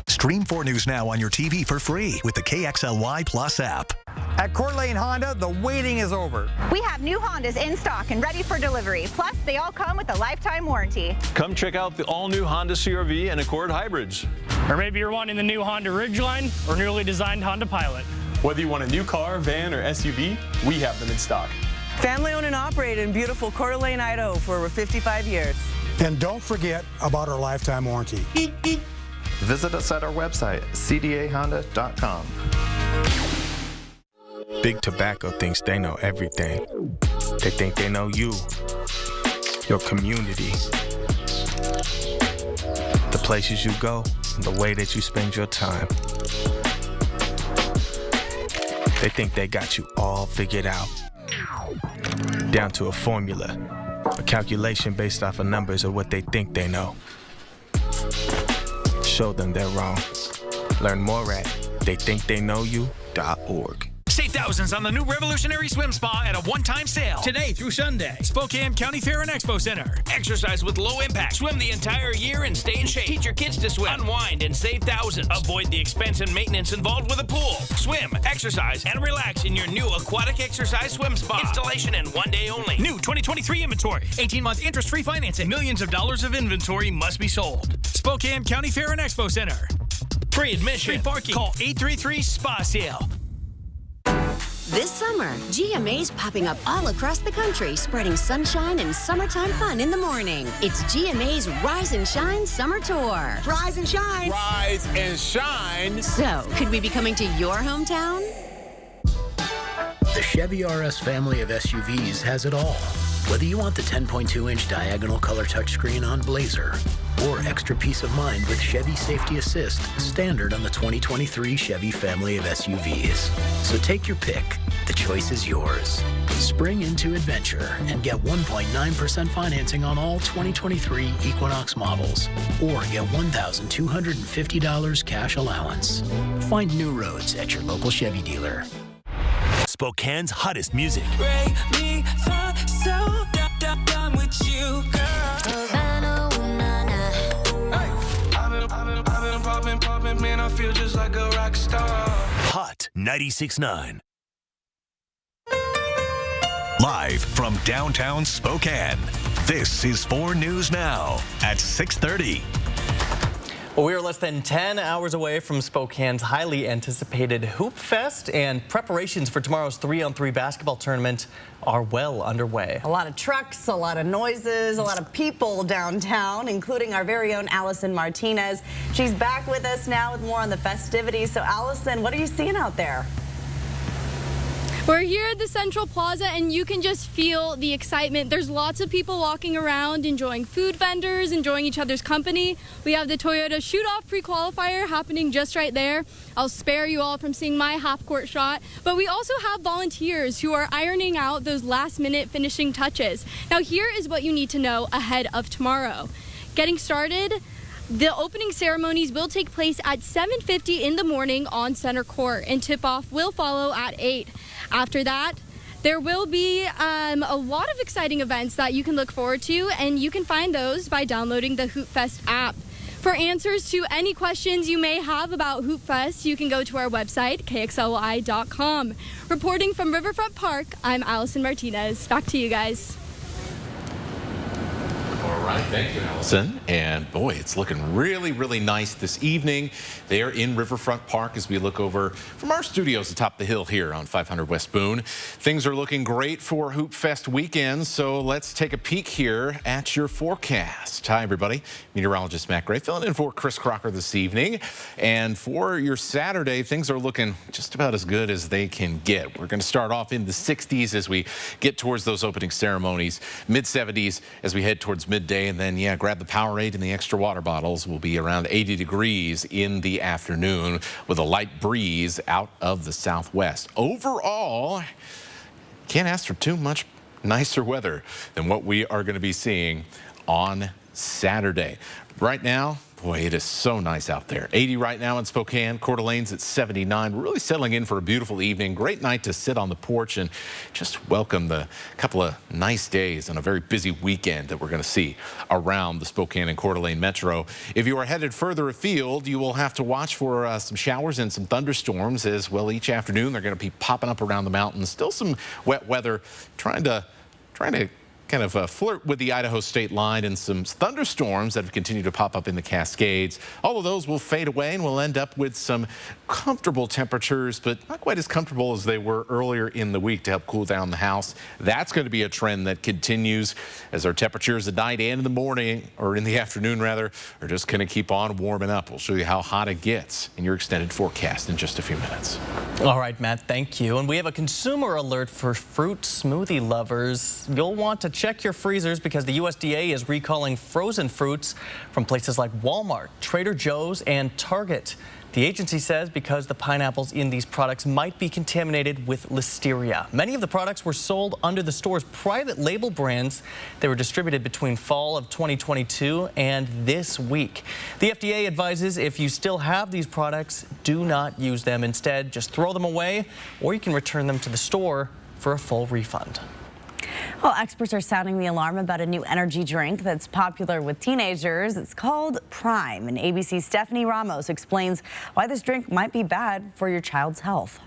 Stream 4 News Now on your TV for free with the KXLY Plus app. At Coeur d'Alene Honda, the waiting is over. We have new Hondas in stock and ready for delivery. Plus, they all come with a lifetime warranty. Come check out the all-new Honda CR-V and Accord hybrids. Or maybe you're wanting the new Honda Ridgeline or newly designed Honda Pilot. Whether you want a new car, van, or SUV, we have them in stock. Family owned and operated in beautiful Coeur d'Alene, Idaho for over 55 years. And don't forget about our lifetime warranty. Visit us at our website, cdahonda.com. Big Tobacco thinks they know everything. They think they know you, your community, the places you go, and the way that you spend your time. They think they got you all figured out, down to a formula, a calculation based off of numbers of what they think they know. Show them they're wrong. Learn more at theythinktheyknowyou.org. Save thousands on the new Revolutionary Swim Spa at a one-time sale. Today through Sunday. Spokane County Fair and Expo Center. Exercise with low impact. Swim the entire year and stay in shape. Teach your kids to swim. Unwind and save thousands. Avoid the expense and maintenance involved with a pool. Swim, exercise, and relax in your new aquatic exercise swim spa. Installation in 1 day only. New 2023 inventory. 18-month interest-free financing. Millions of dollars of inventory must be sold. Spokane County Fair and Expo Center. Free admission. Free parking. Call 833-SPA-SALE. This summer, GMA's popping up all across the country, spreading sunshine and summertime fun in the morning. It's GMA's Rise and Shine Summer Tour. Rise and shine. Rise and shine. So, could we be coming to your hometown? The Chevy RS family of SUVs has it all. Whether you want the 10.2-inch diagonal color touchscreen on Blazer or extra peace of mind with Chevy Safety Assist standard on the 2023 Chevy family of SUVs. So take your pick. The choice is yours. Spring into adventure and get 1.9% financing on all 2023 Equinox models or get $1,250 cash allowance. Find new roads at your local Chevy dealer. Spokane's hottest music. Break me for so done with you, girl. I've been popping, man, I feel just like a rock star. Hot 96.9. Live from downtown Spokane, this is 4 News Now at 6:30. Well, we are less than 10 hours away from Spokane's highly anticipated Hoopfest, and preparations for tomorrow's 3-on-3 basketball tournament are well underway. A lot of trucks, a lot of noises, a lot of people downtown, including our very own Allison Martinez. She's back with us now with more on the festivities. So, Allison, what are you seeing out there? We're here at the Central Plaza and you can just feel the excitement. There's lots of people walking around, enjoying food vendors, enjoying each other's company. We have the Toyota shoot-off pre-qualifier happening just right there. I'll spare you all from seeing my half-court shot, but we also have volunteers who are ironing out those last-minute finishing touches. Now here is what you need to know ahead of tomorrow. Getting started, the opening ceremonies will take place at 7:50 in the morning on center court, and tip-off will follow at 8. After that, there will be a lot of exciting events that you can look forward to, and you can find those by downloading the Hoopfest app. For answers to any questions you may have about Hoopfest, you can go to our website, kxly.com. Reporting from Riverfront Park, I'm Allison Martinez. Back to you guys. All right, thank you, Allison. And boy, it's looking really, really nice this evening there in Riverfront Park as we look over from our studios atop the hill here on 500 West Boone. Things are looking great for Hoopfest weekend, so let's take a peek here at your forecast. Hi, everybody. Meteorologist Matt Gray filling in for Chris Crocker this evening. And for your Saturday, things are looking just about as good as they can get. We're going to start off in the 60s as we get towards those opening ceremonies, mid-70s as we head towards midday, and then, yeah, grab the Powerade and the extra water bottles. Will be around 80 degrees in the afternoon with a light breeze out of the southwest. Overall, can't ask for too much nicer weather than what we are going to be seeing on Saturday. Right now, boy, it is so nice out there. 80 right now in Spokane. Coeur d'Alene's at 79. We're really settling in for a beautiful evening. Great night to sit on the porch and just welcome the couple of nice days on a very busy weekend that we're going to see around the Spokane and Coeur d'Alene metro. If you are headed further afield, you will have to watch for some showers and some thunderstorms as well each afternoon. They're going to be popping up around the mountains. Still some wet weather, trying to kind of flirt with the Idaho state line, and some thunderstorms that have continued to pop up in the Cascades. All of those will fade away and we'll end up with some comfortable temperatures, but not quite as comfortable as they were earlier in the week to help cool down the house. That's going to be a trend that continues as our temperatures at night and in the morning, or in the afternoon rather, are just going to keep on warming up. We'll show you how hot it gets in your extended forecast in just a few minutes. All right, Matt, thank you. And we have a consumer alert for fruit smoothie lovers. You'll want to check your freezers because the USDA is recalling frozen fruits from places like Walmart, Trader Joe's, and Target. The agency says because the pineapples in these products might be contaminated with listeria. Many of the products were sold under the store's private label brands. They were distributed between fall of 2022 and this week. The FDA advises if you still have these products, do not use them. Instead, just throw them away, or you can return them to the store for a full refund. Well, experts are sounding the alarm about a new energy drink that's popular with teenagers. It's called Prime, and ABC's Stephanie Ramos explains why this drink might be bad for your child's health.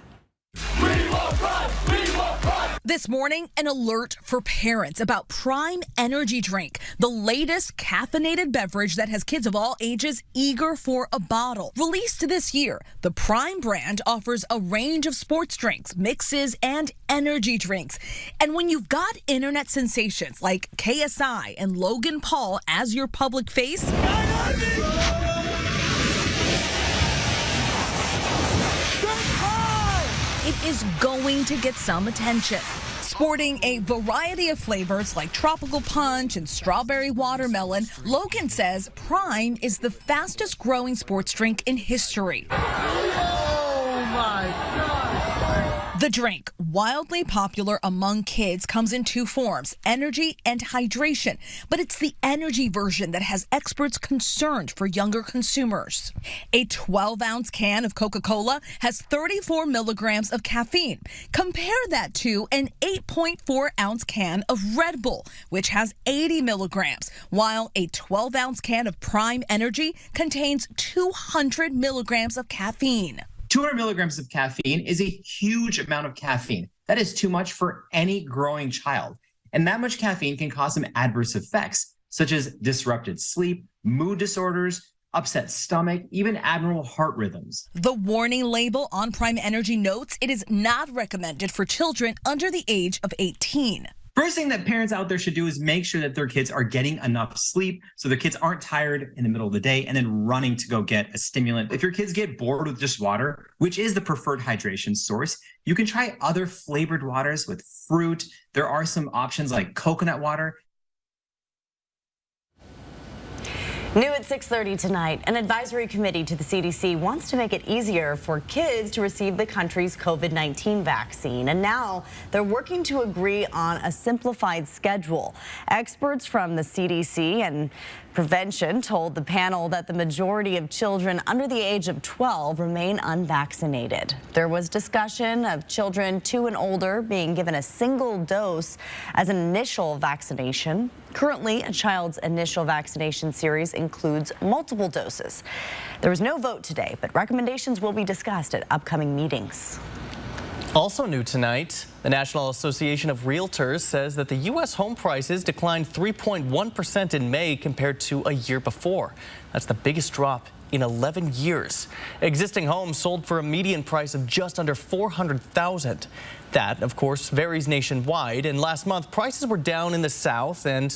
We want Prime! We want Prime! This morning, an alert for parents about Prime Energy Drink, the latest caffeinated beverage that has kids of all ages eager for a bottle. Released this year, the Prime brand offers a range of sports drinks, mixes, and energy drinks. And when you've got internet sensations like KSI and Logan Paul as your public face, it is going to get some attention. Sporting a variety of flavors like tropical punch and strawberry watermelon, Logan says Prime is the fastest growing sports drink in history. Oh my God! The drink, wildly popular among kids, comes in two forms, energy and hydration. But it's the energy version that has experts concerned for younger consumers. A 12-ounce can of Coca-Cola has 34 milligrams of caffeine. Compare that to an 8.4-ounce can of Red Bull, which has 80 milligrams, while a 12-ounce can of Prime Energy contains 200 milligrams of caffeine. 200 milligrams of caffeine is a huge amount of caffeine. That is too much for any growing child. And that much caffeine can cause some adverse effects, such as disrupted sleep, mood disorders, upset stomach, even abnormal heart rhythms. The warning label on Prime Energy notes it is not recommended for children under the age of 18. First thing that parents out there should do is make sure that their kids are getting enough sleep so their kids aren't tired in the middle of the day and then running to go get a stimulant. If your kids get bored with just water, which is the preferred hydration source, you can try other flavored waters with fruit. There are some options like coconut water. New at 6:30 tonight, an advisory committee to the CDC wants to make it easier for kids to receive the country's COVID-19 vaccine. And now they're working to agree on a simplified schedule. Experts from the CDC and Prevention told the panel that the majority of children under the age of 12 remain unvaccinated. There was discussion of children 2 and older being given a single dose as an initial vaccination. Currently, a child's initial vaccination series includes multiple doses. There was no vote today, but recommendations will be discussed at upcoming meetings. Also new tonight, the National Association of Realtors says that the U.S. home prices declined 3.1% in May compared to a year before. That's the biggest drop in 11 years. Existing homes sold for a median price of just under $400,000. That, of course, varies nationwide. And last month, prices were down in the South and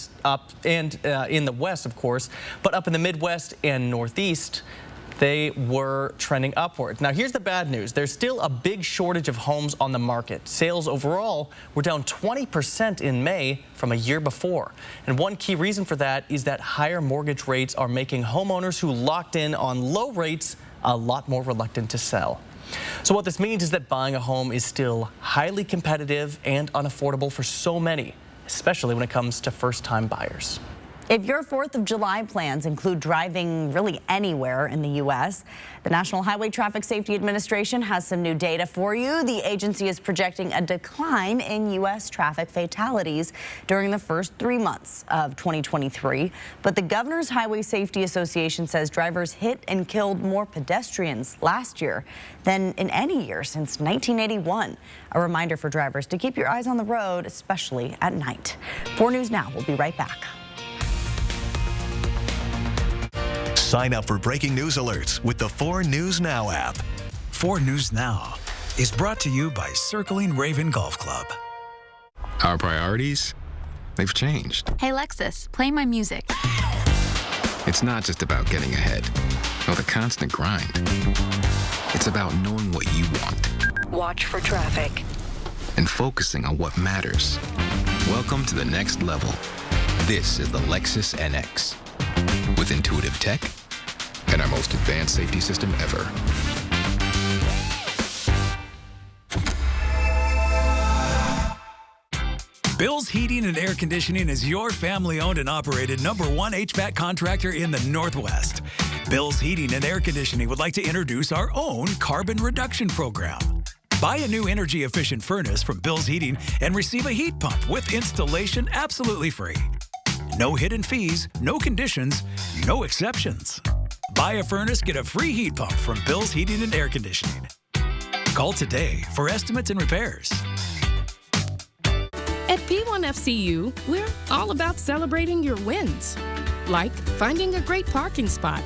in the West, of course, but up in the Midwest and Northeast, they were trending upward. Now, here's the bad news. There's still a big shortage of homes on the market. Sales overall were down 20% in May from a year before. And one key reason for that is that higher mortgage rates are making homeowners who locked in on low rates a lot more reluctant to sell. So what this means is that buying a home is still highly competitive and unaffordable for so many, especially when it comes to first-time buyers. If your 4th of July plans include driving really anywhere in the U.S., the National Highway Traffic Safety Administration has some new data for you. The agency is projecting a decline in U.S. traffic fatalities during the first 3 months of 2023. But the Governor's Highway Safety Association says drivers hit and killed more pedestrians last year than in any year since 1981. A reminder for drivers to keep your eyes on the road, especially at night. 4 News Now will be right back. Sign up for breaking news alerts with the 4 News Now app. 4 News Now is brought to you by Circling Raven Golf Club. Our priorities, they've changed. Hey Lexus, play my music. It's not just about getting ahead or the constant grind. It's about knowing what you want. Watch for traffic. And focusing on what matters. Welcome to the next level. This is the Lexus NX. With intuitive tech and our most advanced safety system ever. Bill's Heating and Air Conditioning is your family-owned and operated #1 HVAC contractor in the Northwest. Bill's Heating and Air Conditioning would like to introduce our own carbon reduction program. Buy a new energy-efficient furnace from Bill's Heating and receive a heat pump with installation absolutely free. No hidden fees, no conditions, no exceptions. Buy a furnace, get a free heat pump from Bill's Heating and Air Conditioning. Call today for estimates and repairs. At P1FCU, we're all about celebrating your wins, like finding a great parking spot.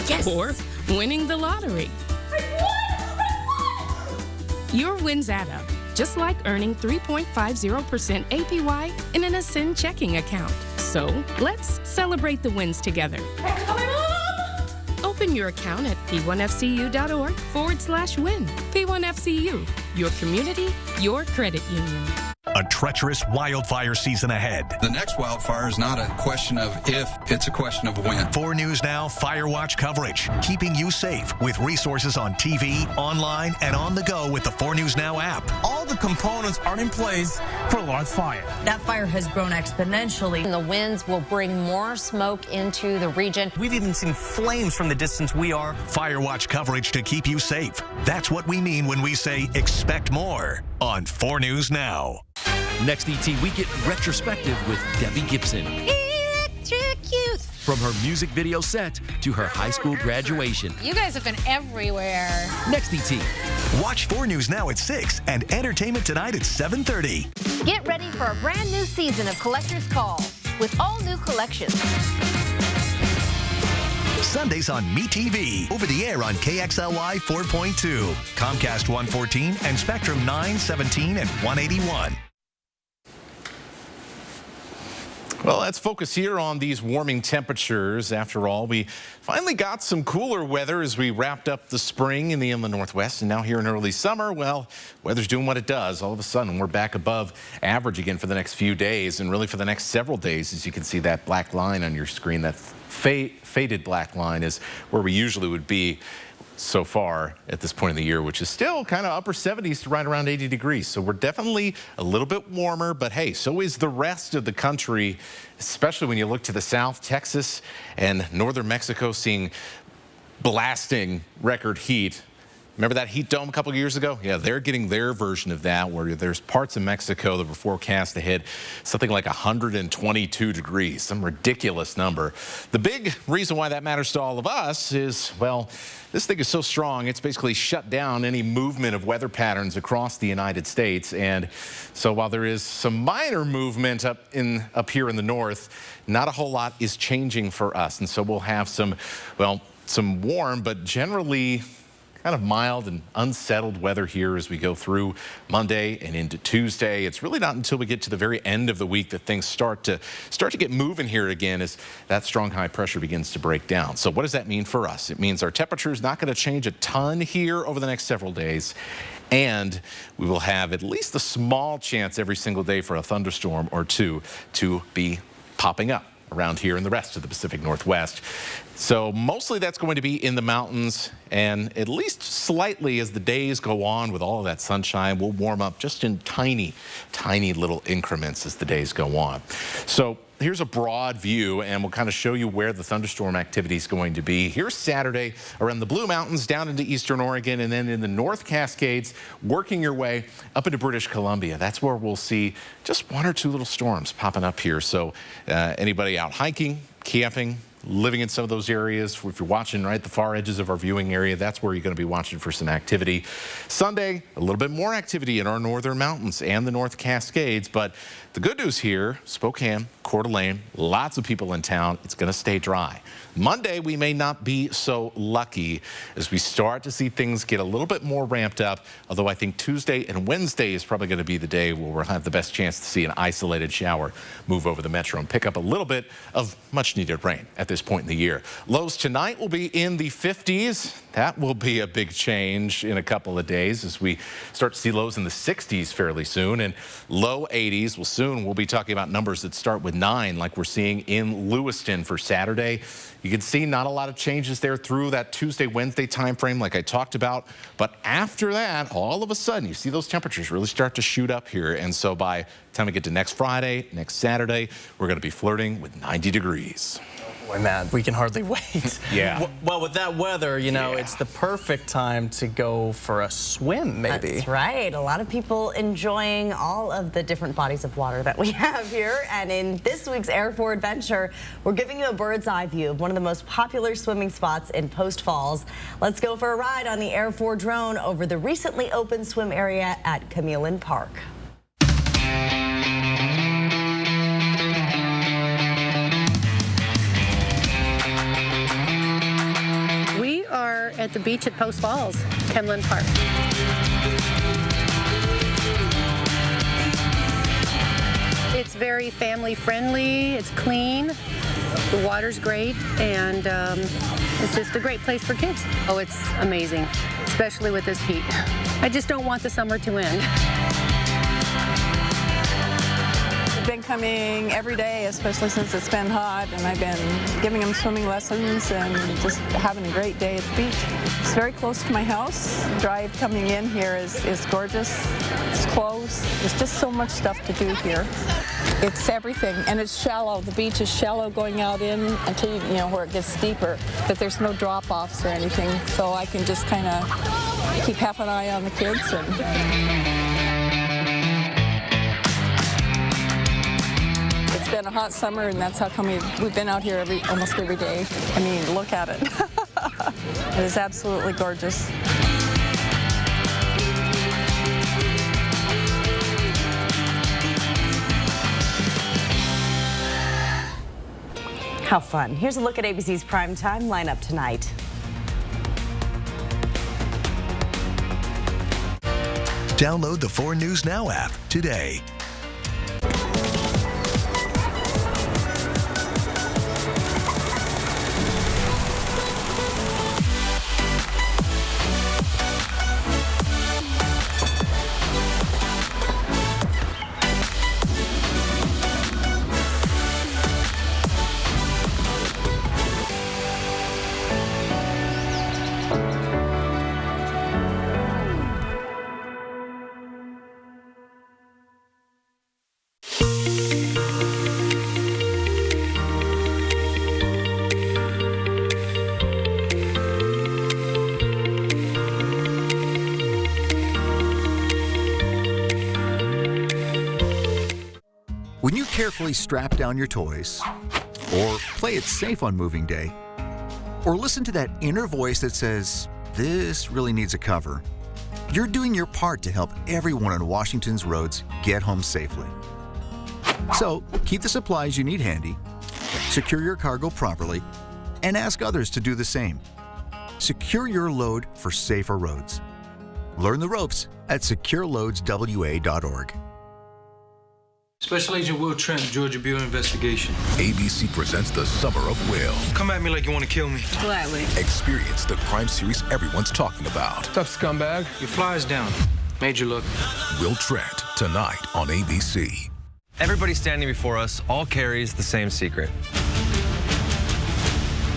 Yes. Or winning the lottery. Your wins add up, just like earning 3.50% APY in an Ascend checking account. So let's celebrate the wins together. Open your account at p1fcu.org/win. P1FCU, your community, your credit union. A treacherous wildfire season ahead. The next wildfire is not a question of if, it's a question of when. 4 News Now Fire Watch coverage, keeping you safe with resources on TV, online, and on the go with the 4 News Now app. All the components are in place for a large fire. That fire has grown exponentially. The winds will bring more smoke into the region. We've even seen flames from the distance we are. Fire Watch coverage to keep you safe. That's what we mean when we say expect more on 4 News Now. Next ET, we get retrospective with Debbie Gibson. Electric Youth. From her music video set to her high school graduation. You guys have been everywhere. Next ET. Watch 4 News Now at 6 and Entertainment Tonight at 7:30. Get ready for a brand new season of Collector's Call with all new collections. Sundays on MeTV, over the air on KXLY 4.2, Comcast 114, and Spectrum 9, 17, and 181. Well, let's focus here on these warming temperatures. After all, we finally got some cooler weather as we wrapped up the spring in the inland Northwest. And now here in early summer, well, weather's doing what it does. All of a sudden, we're back above average again for the next few days. And really for the next several days, as you can see that black line on your screen, that faded black line is where we usually would be so far at this point in the year, which is still kind of upper 70s to right around 80 degrees. So we're definitely a little bit warmer, but hey, so is the rest of the country, especially when you look to the south. Texas and northern Mexico seeing blasting record heat. Remember that heat dome a couple of years ago? Yeah, they're getting their version of that, where there's parts of Mexico that were forecast to hit something like 122 degrees, some ridiculous number. The big reason why that matters to all of us is, well, this thing is so strong, it's basically shut down any movement of weather patterns across the United States. And so while there is some minor movement up here in the north, not a whole lot is changing for us. And so we'll have some warm, but generally kind of mild and unsettled weather here as we go through Monday and into Tuesday. It's really not until we get to the very end of the week that things start to get moving here again as that strong high pressure begins to break down. So what does that mean for us? It means our temperature is not going to change a ton here over the next several days. And we will have at least a small chance every single day for a thunderstorm or two to be popping up around here in the rest of the Pacific Northwest. So mostly that's going to be in the mountains, and at least slightly as the days go on with all of that sunshine, we'll warm up just in tiny, tiny little increments as the days go on. So here's a broad view, and we'll kind of show you where the thunderstorm activity is going to be. Here's Saturday around the Blue Mountains down into eastern Oregon, and then in the North Cascades, working your way up into British Columbia. That's where we'll see just one or two little storms popping up here. So anybody out hiking, camping, living in some of those areas, if you're watching right at the far edges of our viewing area, that's where you're going to be watching for some activity. Sunday, a little bit more activity in our northern mountains and the North Cascades, but the good news here, Spokane, Coeur d'Alene, lots of people in town. It's going to stay dry. Monday, we may not be so lucky as we start to see things get a little bit more ramped up, although I think Tuesday and Wednesday is probably going to be the day where we'll have the best chance to see an isolated shower move over the metro and pick up a little bit of much needed rain at this point in the year. Lows tonight will be in the 50s. That will be a big change in a couple of days as we start to see lows in the 60s fairly soon, and low 80s. Well, soon we'll be talking about numbers that start with 9 like we're seeing in Lewiston for Saturday. You can see not a lot of changes there through that Tuesday, Wednesday time frame like I talked about. But after that, all of a sudden, you see those temperatures really start to shoot up here. And so by the time we get to next Friday, next Saturday, we're going to be flirting with 90 degrees. Boy, man, we can hardly wait. Yeah. Well, with that weather, you know, it's the perfect time to go for a swim, maybe. That's right. A lot of people enjoying all of the different bodies of water that we have here. And in this week's Air 4 Adventure, we're giving you a bird's eye view of one of the most popular swimming spots in Post Falls. Let's go for a ride on the Air 4 drone over the recently opened swim area at Camillin Park. At the beach at Post Falls, Camillin Park. It's very family friendly, it's clean, the water's great, and it's just a great place for kids. Oh, it's amazing, especially with this heat. I just don't want the summer to end. I've been coming every day, especially since it's been hot, and I've been giving them swimming lessons and just having a great day at the beach. It's very close to my house. The drive coming in here is gorgeous. It's close. There's just so much stuff to do here. It's everything, and it's shallow. The beach is shallow going out in until you know where it gets steeper, but there's no drop-offs or anything, so I can just kind of keep half an eye on the kids. It's been a hot summer, and that's how come we've been out here almost every day. I mean, look at it. It is absolutely gorgeous. How fun. Here's a look at ABC's primetime lineup tonight. Download the 4 News Now app today. When you carefully strap down your toys, or play it safe on moving day, or listen to that inner voice that says, this really needs a cover, you're doing your part to help everyone on Washington's roads get home safely. So, keep the supplies you need handy, secure your cargo properly, and ask others to do the same. Secure your load for safer roads. Learn the ropes at secureloadswa.org. Special Agent Will Trent, Georgia Bureau Investigation. ABC presents The Summer of Will. Come at me like you want to kill me. Gladly. Experience the crime series everyone's talking about. What's up, scumbag? Your fly's down. Made you look. Will Trent, tonight on ABC. Everybody standing before us all carries the same secret.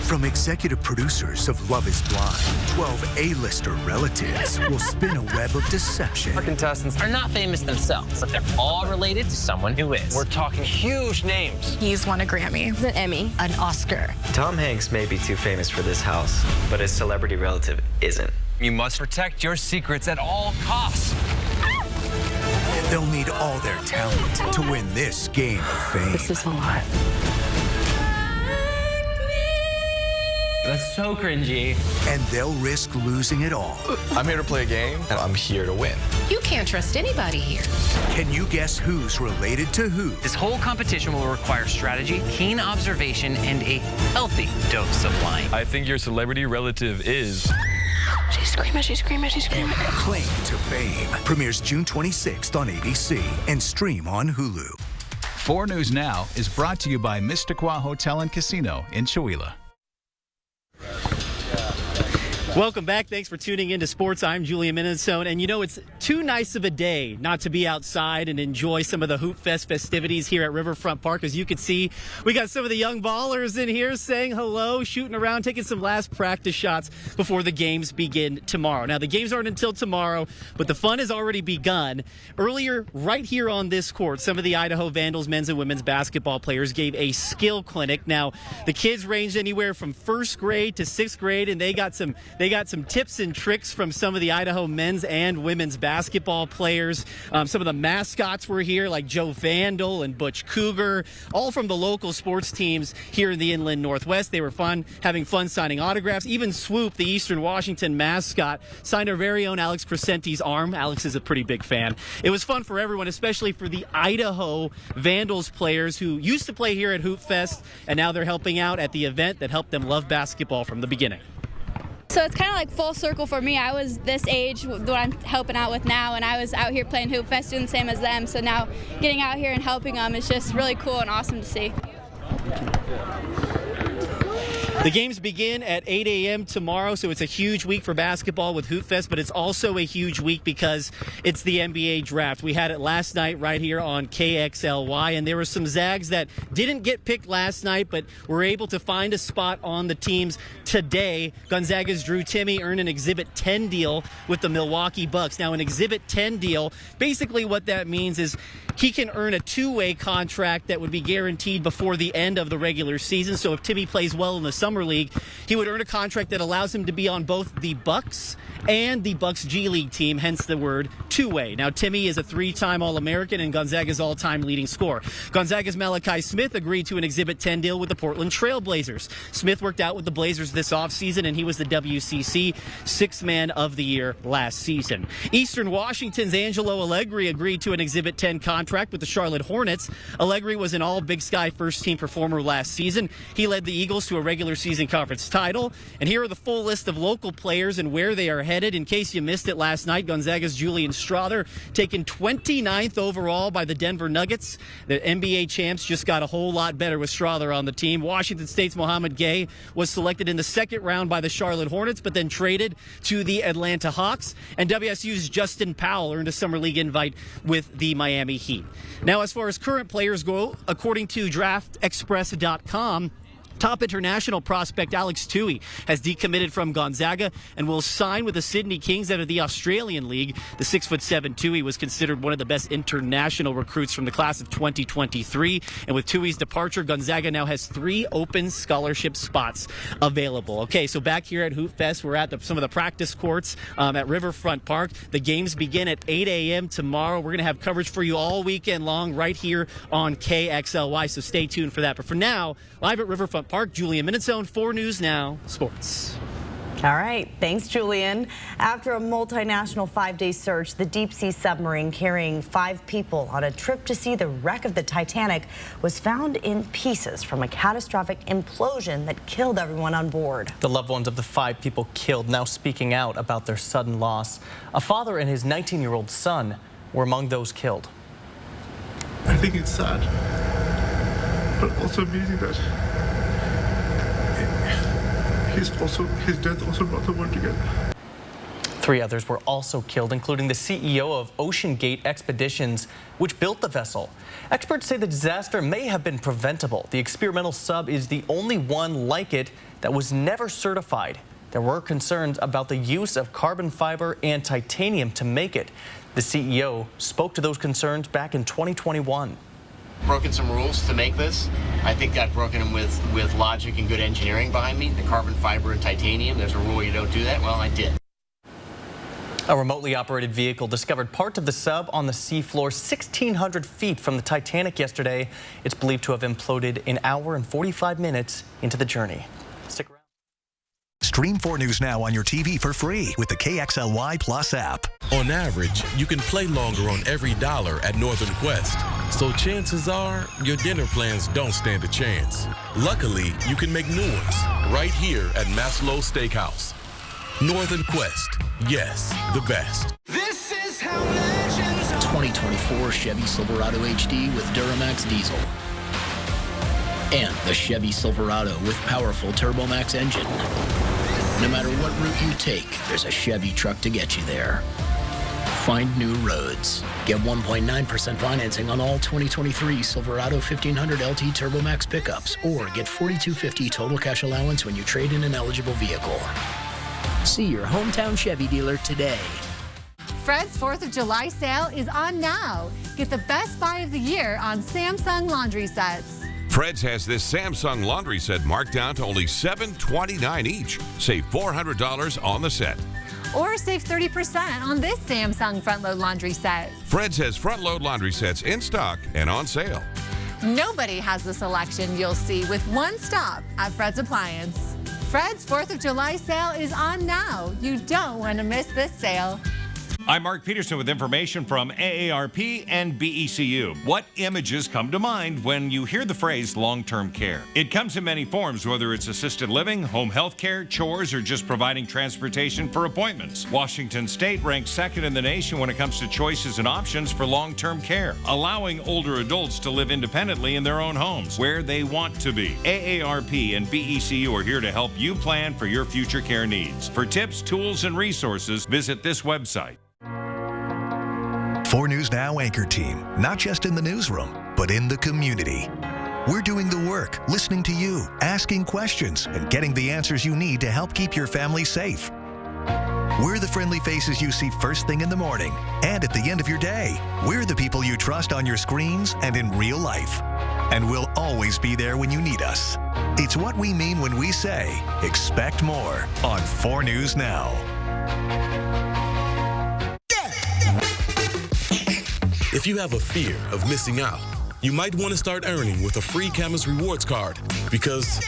From executive producers of Love is Blind, 12 A-lister relatives will spin a web of deception. Our contestants are not famous themselves, but they're all related to someone who is. We're talking huge names. He's won a Grammy, an Emmy, an Oscar. Tom Hanks may be too famous for this house, but his celebrity relative isn't. You must protect your secrets at all costs. They'll need all their talent to win this game of fame. This is a lot. That's so cringy. And they'll risk losing it all. I'm here to play a game, and I'm here to win. You can't trust anybody here. Can you guess who's related to who? This whole competition will require strategy, keen observation, and a healthy dose of lying. I think your celebrity relative is... She's screaming, she's screaming, she's screaming. Claim to Fame premieres June 26th on ABC and stream on Hulu. 4 News Now is brought to you by Mistaqua Hotel and Casino in Chewelah. Welcome back. Thanks for tuning into sports. I'm Julian Minnesota. And you know, it's too nice of a day not to be outside and enjoy some of the Hoopfest festivities here at Riverfront Park. As you can see, we got some of the young ballers in here saying hello, shooting around, taking some last practice shots before the games begin tomorrow. Now, the games aren't until tomorrow, but the fun has already begun. Earlier, right here on this court, some of the Idaho Vandals men's and women's basketball players gave a skill clinic. Now, the kids ranged anywhere from first grade to 6th grade, and they got some tips and tricks from some of the Idaho men's and women's basketball players. Some of the mascots were here, like Joe Vandal and Butch Cougar, all from the local sports teams here in the Inland Northwest. They were having fun signing autographs. Even Swoop, the Eastern Washington mascot, signed our very own Alex Crescenti's arm. Alex is a pretty big fan. It was fun for everyone, especially for the Idaho Vandals players who used to play here at Hoopfest, and now they're helping out at the event that helped them love basketball from the beginning. So it's kind of like full circle for me. I was this age, what I'm helping out with now, and I was out here playing Hoopfest doing the same as them. So now getting out here and helping them is just really cool and awesome to see. The games begin at 8 a.m. tomorrow, so it's a huge week for basketball with Hoopfest, but it's also a huge week because it's the NBA draft. We had it last night right here on KXLY, and there were some Zags that didn't get picked last night, but were able to find a spot on the teams today. Gonzaga's Drew Timme earned an Exhibit 10 deal with the Milwaukee Bucks. Now, an Exhibit 10 deal, basically what that means is he can earn a two-way contract that would be guaranteed before the end of the regular season. So if Timme plays well in the Summer League, he would earn a contract that allows him to be on both the Bucks and the Bucks G League team, hence the word two-way. Now, Timme is a 3-time All-American and Gonzaga's all-time leading scorer. Gonzaga's Malachi Smith agreed to an Exhibit 10 deal with the Portland Trail Blazers. Smith worked out with the Blazers this offseason, and he was the WCC Sixth Man of the Year last season. Eastern Washington's Angelo Allegri agreed to an Exhibit 10 contract with the Charlotte Hornets. Allegri was an All-Big Sky first-team performer last season. He led the Eagles to a regular season conference title. And here are the full list of local players and where they are headed. In case you missed it last night, Gonzaga's Julian Strother taken 29th overall by the Denver Nuggets. The NBA champs just got a whole lot better with Strother on the team. Washington State's Mohamed Gay was selected in the second round by the Charlotte Hornets, but then traded to the Atlanta Hawks. And WSU's Justin Powell earned a Summer League invite with the Miami Heat. Now, as far as current players go, according to DraftExpress.com, Top international prospect Alex Tui has decommitted from Gonzaga and will sign with the Sydney Kings out of the Australian League. The 6'7" Tui was considered one of the best international recruits from the class of 2023. And with Tui's departure, Gonzaga now has 3 open scholarship spots available. Okay, so back here at Hoopfest, we're at some of the practice courts at Riverfront Park. The games begin at 8 a.m. tomorrow. We're going to have coverage for you all weekend long right here on KXLY, so stay tuned for that. But for now, live at Riverfront Park, Julian Minutezone, 4 News Now Sports. All right. Thanks, Julian. After a multinational 5-day search, the deep-sea submarine carrying 5 people on a trip to see the wreck of the Titanic was found in pieces from a catastrophic implosion that killed everyone on board. The loved ones of the 5 people killed now speaking out about their sudden loss. A father and his 19-year-old son were among those killed. I think it's sad, but also amazing that his death also brought the world together. 3 others were also killed, including the CEO of Ocean Gate Expeditions, which built the vessel. Experts say the disaster may have been preventable. The experimental sub is the only one like it that was never certified. There were concerns about the use of carbon fiber and titanium to make it. The CEO spoke to those concerns back in 2021. Broken some rules to make this. I think I've broken them with logic and good engineering behind me. The carbon fiber and titanium, there's a rule you don't do that. Well, I did. A remotely operated vehicle discovered parts of the sub on the seafloor 1,600 feet from the Titanic yesterday. It's believed to have imploded an hour and 45 minutes into the journey. Stick around. Stream 4 News Now on your TV for free with the KXLY Plus app. On average, you can play longer on every dollar at Northern Quest. So chances are your dinner plans don't stand a chance. Luckily, you can make new ones right here at Maslow Steakhouse. Northern Quest. Yes, the best. This is how legends 2024 Chevy Silverado HD with Duramax diesel. And the Chevy Silverado with powerful TurboMax engine. No matter what route you take, there's a Chevy truck to get you there. Find new roads. Get 1.9% financing on all 2023 Silverado 1500 LT TurboMax pickups, or get $4,250 total cash allowance when you trade in an eligible vehicle. See your hometown Chevy dealer today. Fred's 4th of July sale is on now. Get the best buy of the year on Samsung laundry sets. Fred's has this Samsung laundry set marked down to only $729 each. Save $400 on the set. Or save 30% on this Samsung front-load laundry set. Fred's has front-load laundry sets in stock and on sale. Nobody has the selection you'll see with one stop at Fred's Appliance. Fred's 4th of July sale is on now. You don't want to miss this sale. I'm Mark Peterson with information from AARP and BECU. What images come to mind when you hear the phrase long-term care? It comes in many forms, whether it's assisted living, home health care, chores, or just providing transportation for appointments. Washington State ranks second in the nation when it comes to choices and options for long-term care, allowing older adults to live independently in their own homes where they want to be. AARP and BECU are here to help you plan for your future care needs. For tips, tools, and resources, visit this website. 4 News Now anchor team, not just in the newsroom, but in the community. We're doing the work, listening to you, asking questions, and getting the answers you need to help keep your family safe. We're the friendly faces you see first thing in the morning and at the end of your day. We're the people you trust on your screens and in real life. And we'll always be there when you need us. It's what we mean when we say, expect more on 4 News Now. If you have a fear of missing out, you might want to start earning with a free Camas Rewards card because,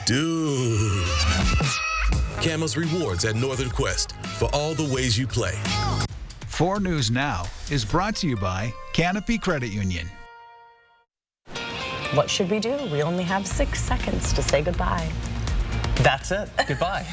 dude, Camas Rewards at Northern Quest for all the ways you play. 4 News Now is brought to you by Canopy Credit Union. What should we do? We only have 6 seconds to say goodbye. That's it. Goodbye.